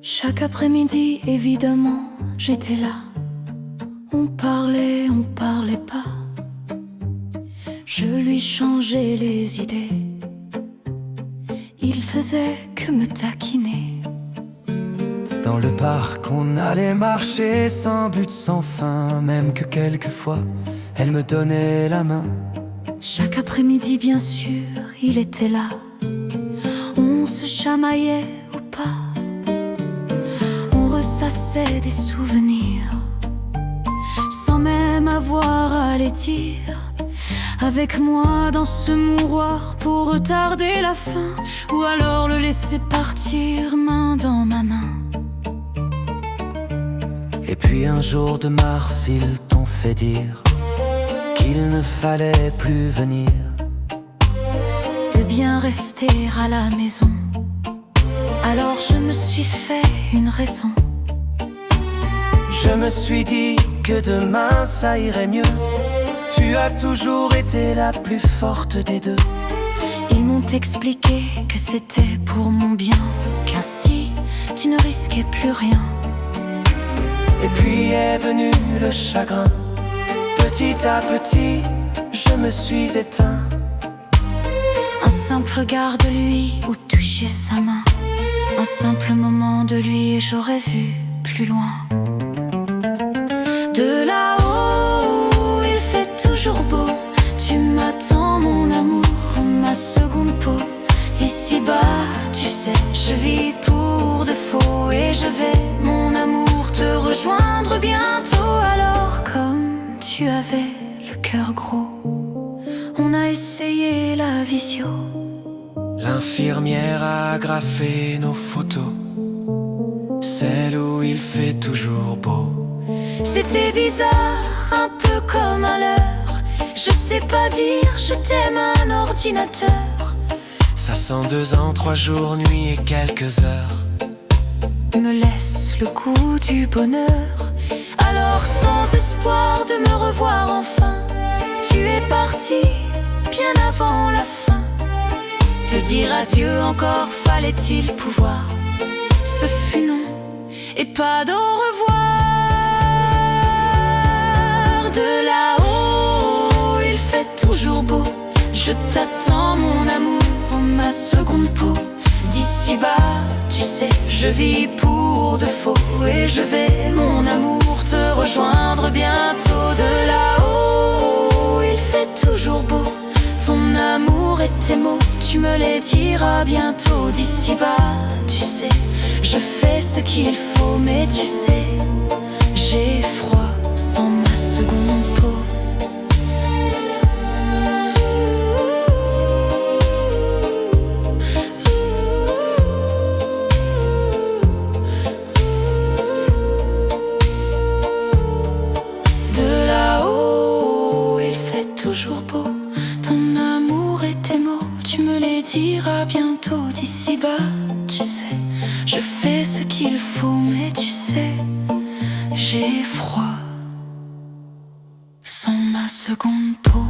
Chaque après-midi, évidemment, j'étais là. On parlait pas. Je lui changeais les idées. Il faisait que me taquiner. Dans le parc, on allait marcher sans but, sans fin. Même que quelquefois, elle me donnait la main. Chaque après-midi, bien sûr, il était là. On se chamaillait ou pas. On ressassait des souvenirs sans même avoir à les dire. Avec moi dans ce mouroir pour retarder la fin, ou alors le laisser partir main dans ma main. Et puis un jour de mars, ils t'ont fait dire qu'il ne fallait plus venir, de bien rester à la maison. Alors je me suis fait une raison. Je me suis dit que demain ça irait mieux. Tu as toujours été la plus forte des deux. Ils m'ont expliqué que c'était pour mon bien, qu'ainsi tu ne risquais plus rien. Et puis est venu le chagrin. Petit à petit, je me suis éteint. Un simple regard de lui ou toucher sa main, un simple moment de lui et j'aurais vu plus loin. De là-haut, il fait toujours beau. Tu m'attends mon amour, ma seconde peau. D'ici bas, tu sais, je vis pour de faux. Et je vais, mon amour, te rejoindre bientôt. Alors comme tu avais le cœur gros, on a essayé la visio. L'infirmière a agrafé nos photos, celle où il fait toujours beau. C'était bizarre, un peu comme un leurre. Je sais pas dire je t'aime à un ordinateur. Ça sent 2 ans, 3 jours, nuit et quelques heures. Me laisse le goût du bonheur. Alors sans espoir de me revoir enfin, tu es parti bien avant la fin. Te dire adieu encore, fallait-il pouvoir. Ce fut non et pas d'au revoir. De là-haut, il fait toujours beau. Je t'attends mon amour, ma seconde peau. D'ici bas, tu sais, je vis pour de faux. Et je vais, mon amour, te rejoindre bientôt. De là-haut, il fait toujours beau. Ton amour et tes mots, tu me les diras bientôt. D'ici bas, tu sais, je fais ce qu'il faut. Mais tu sais, j'ai froid sans ma seconde peau. De là-haut, il fait toujours beau. Ton amour et tes mots, tu me les diras bientôt. D'ici bas, tu sais, je fais ce qu'il faut. Mais tu sais, j'ai froid sans ma seconde peau.